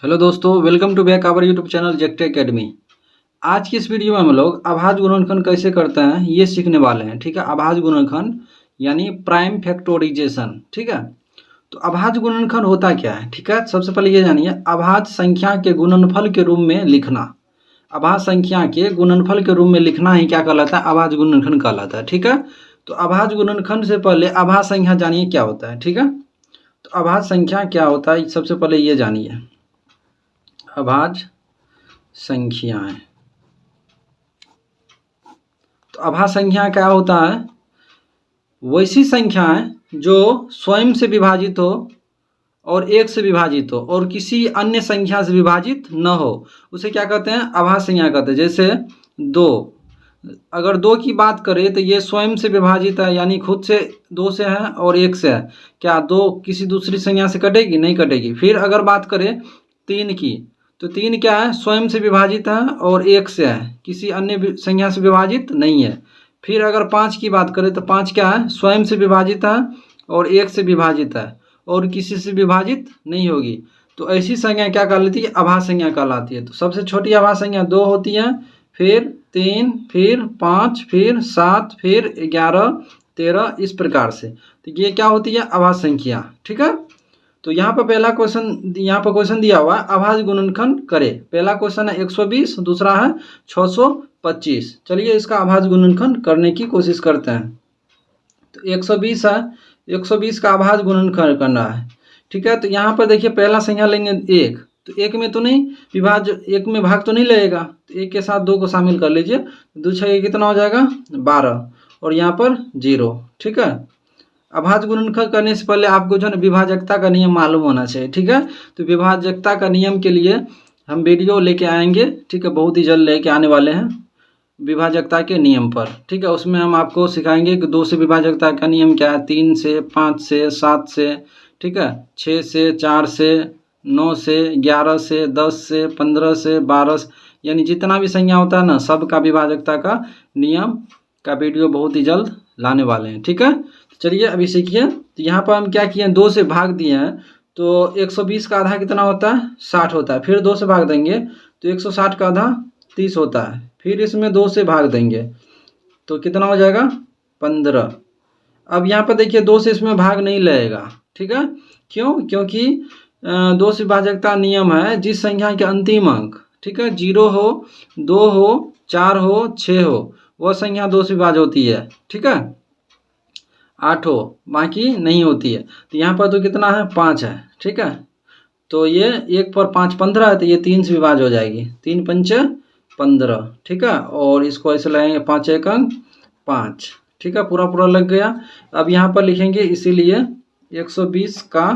Hello दोस्तों, welcome to back our YouTube channel जेक्टे academy. आज की इस वीडियो में हम लोग अभाज्य गुणनखंड कैसे करते हैं ये सीखने वाले हैं। ठीक है, अभाज्य गुणनखंड यानी प्राइम फैक्टोराइजेशन। ठीक है, तो अभाज्य गुणनखंड होता क्या है। ठीक है, सबसे पहले ये जानिए, अभाज्य संख्या के गुणनफल के रूप में लिखना। अभाज्य संख्या के गुणनफल के रूप में लिखना ही क्या कहलाता है, अभाज्य गुणनखंड कहलाता है। ठीक है, तो अभाज्य गुणनखंड से पहले अभाज्य संख्या जानिए क्या होता है। ठीक है, तो अभाज्य संख्या क्या होता है सबसे पहले ये जानिए। अभाज्य संख्याएं, तो अभाज्य संख्या क्या होता है, वैसी संख्याएं जो स्वयं से विभाजित हो और एक से विभाजित हो और किसी अन्य संख्या से विभाजित न हो, उसे क्या कहते हैं, अभाज्य संख्या कहते हैं। जैसे दो, अगर दो की बात करें तो ये स्वयं से विभाजित है, यानी खुद से दो से है और एक से है। क्या दो किसी दूसरी संख्या से कटेगी? नहीं कटेगी। फिर अगर बात करें तीन की, तो तीन क्या है, स्वयं से विभाजित है और एक से है, किसी अन्य संख्या से विभाजित नहीं है। फिर अगर पाँच की बात करें तो पाँच क्या है, स्वयं से विभाजित है और एक से विभाजित है और किसी से विभाजित नहीं होगी। तो ऐसी संख्या क्या कहलाती है, अभाज्य संख्या कहलाती है। तो सबसे छोटी अभाज्य संख्या दो होती है, फिर तीन, फिर पाँच, फिर सात, फिर 11, 13, इस प्रकार से। तो ये क्या होती है, अभाज्य संख्या। ठीक है, तो यहाँ पर पहला क्वेश्चन, यहाँ पर क्वेश्चन दिया हुआ है अभाज्य गुणनखंड करे। पहला क्वेश्चन है 120, दूसरा है 625। चलिए इसका अभाज्य गुणनखंड करने की कोशिश करते हैं। तो 120 है, 120 का अभाज्य गुणनखंड करना है। ठीक है, तो यहाँ पर देखिए पहला संख्या लेंगे एक, तो एक में तो नहीं विभाज्य, एक में भाग तो नहीं लगेगा, तो एक के साथ दो को शामिल कर लीजिए। दो छः कितना हो जाएगा, 12, और यहाँ पर 0। ठीक है, अभाज्य गुणनखंड करने से पहले आपको जो है विभाजकता का नियम मालूम होना चाहिए। ठीक है, तो विभाजकता का नियम के लिए हम वीडियो लेके आएंगे। ठीक है, बहुत ही जल्द लेके आने वाले हैं विभाजकता के नियम पर। ठीक है, उसमें हम आपको सिखाएंगे कि दो से विभाजकता का नियम क्या है, 3 से, 5 से, 7 से, ठीक है, 6 से, 4 से, 9 से, 11 से, 10 से, 15 से, 12 से, यानी जितना भी संख्या होता है ना, सबका विभाजकता का नियम का वीडियो बहुत ही जल्द लाने वाले हैं। ठीक है, चलिए अभी सीखिए। तो यहाँ पर हम क्या किए हैं, दो से भाग दिए हैं, तो 120 का आधा कितना होता है, 60 होता है। फिर दो से भाग देंगे तो 160 का आधा 30 होता है। फिर इसमें दो से भाग देंगे तो कितना हो जाएगा, 15। अब यहाँ पर देखिए दो से इसमें भाग नहीं लगेगा। ठीक है, क्यों? क्योंकि दो से विभाजकता नियम है, जिस संख्या के अंतिम अंक, ठीक है, 0 हो, 2 हो, 4 हो, 6 हो, वह संख्या दो से विभाज्य होती है। ठीक है, 8 हो, बाकी नहीं होती है। तो यहाँ पर तो कितना है, 5 है। ठीक है, तो ये 1 पर 5 15 है, तो ये 3 से विभाज्य हो जाएगी, 3 पंच 15। ठीक है, और इसको ऐसे लगाएंगे 5 एक अंक 5। ठीक है, पूरा पूरा लग गया। अब यहाँ पर लिखेंगे, इसीलिए 120 का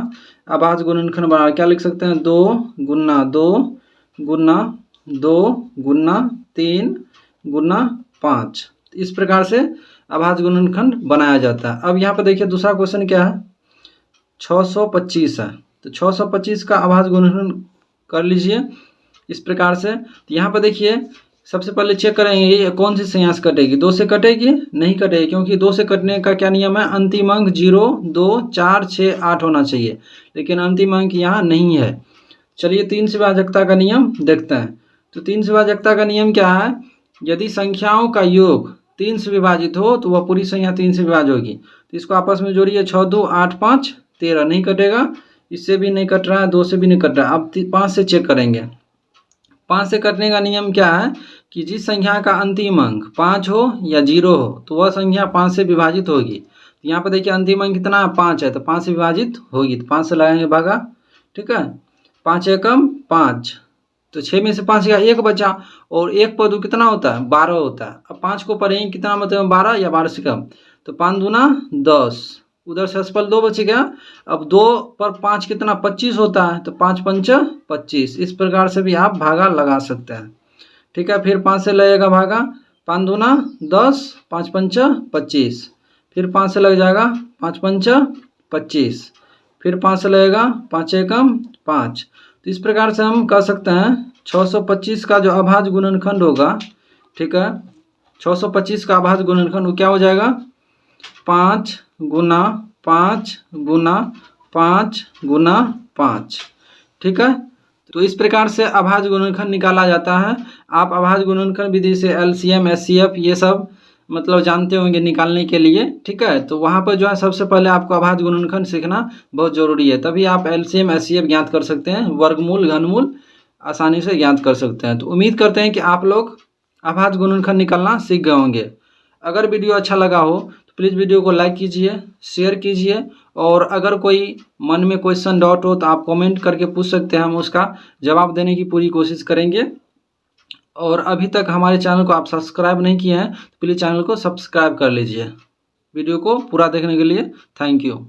अभाज्य गुणनखंड बना, क्या लिख सकते हैं, 2 गुना 2 गुना 2 गुना 3 गुना 5। इस प्रकार से अभाज्य गुणनखंड बनाया जाता है। अब यहाँ पर देखिए दूसरा क्वेश्चन क्या है, 625 है, तो 625 का अभाज्य गुणनखंड कर लीजिए इस प्रकार से। तो यहाँ पर देखिए सबसे पहले चेक करेंगे ये कौन सी संख्या से कटेगी, दो से कटेगी? नहीं कटेगी, क्योंकि दो से कटने का क्या नियम है, अंतिम अंक 0, 2, 4, 6, 8 होना चाहिए, लेकिन अंतिम अंक यहाँ नहीं है। चलिए तीन से विभाजकता का नियम देखते हैं। तो तीन से विभाजकता का नियम क्या है, यदि संख्याओं का योग 3 से विभाजित हो तो वह पूरी संख्या 3 से विभाज्य होगी। तो इसको आपस में जोड़िए, 6 2 8 5 13, नहीं कटेगा, इससे भी नहीं कट रहा है, 2 से भी नहीं कट रहा है। अब 5 से चेक करेंगे। 5 से कटने का नियम क्या है कि जिस संख्या का अंतिम अंक 5 हो या 0 हो तो वह संख्या 5 से विभाजित होगी। तो यहाँ पर देखिए अंतिम अंक कितना, 5 है, तो 5 से विभाजित होगी, तो 5 से लगाएंगे भागा। ठीक है, 5 एकम 5, तो 6 में से 5 का 1 बचा, और 1 पर 2 कितना होता है, 12 होता है। अब 5 को पढ़ेंगे कितना, मतलब 12 या 12 से कम, तो 5 दूना 10, उधर से असफल 2 बच गया। अब 2 पर 5 कितना, 25 होता है, तो 5 पंच 25। इस प्रकार से भी आप भागा लगा सकते हैं। ठीक है, फिर 5 से लगेगा भागा, 5 दूना 10, 5 पंच 25, फिर 5 से लग जाएगा, 5 पंच 25, फिर 5 से लगेगा, 5 एकम 5। तो इस प्रकार से हम कह सकते हैं 625 का जो अभाज्य गुणनखंड होगा, ठीक है, 625 का अभाज्य गुणनखंड वो क्या हो जाएगा, 5 गुना 5 गुना 5 गुना 5। ठीक है, तो इस प्रकार से अभाज्य गुणनखंड निकाला जाता है। आप अभाज्य गुणनखंड विधि से एलसीएम, एचसीएफ ये सब मतलब जानते होंगे निकालने के लिए, ठीक है। तो वहाँ पर जो है सबसे पहले आपको अभाज्य गुणनखंड सीखना बहुत जरूरी है, तभी आप एलसीएम, एचसीएफ ज्ञात कर सकते हैं, वर्गमूल, घनमूल आसानी से ज्ञात कर सकते हैं। तो उम्मीद करते हैं कि आप लोग अभाज्य गुणनखंड निकालना सीख गए होंगे। अगर वीडियो अच्छा लगा हो तो प्लीज़ वीडियो को लाइक कीजिए, शेयर कीजिए, और अगर कोई मन में क्वेश्चन डाउट हो तो आप कमेंट करके पूछ सकते हैं, हम उसका जवाब देने की पूरी कोशिश करेंगे। और अभी तक हमारे चैनल को आप सब्सक्राइब नहीं किए हैं तो प्लीज़ चैनल को सब्सक्राइब कर लीजिए। वीडियो को पूरा देखने के लिए थैंक यू।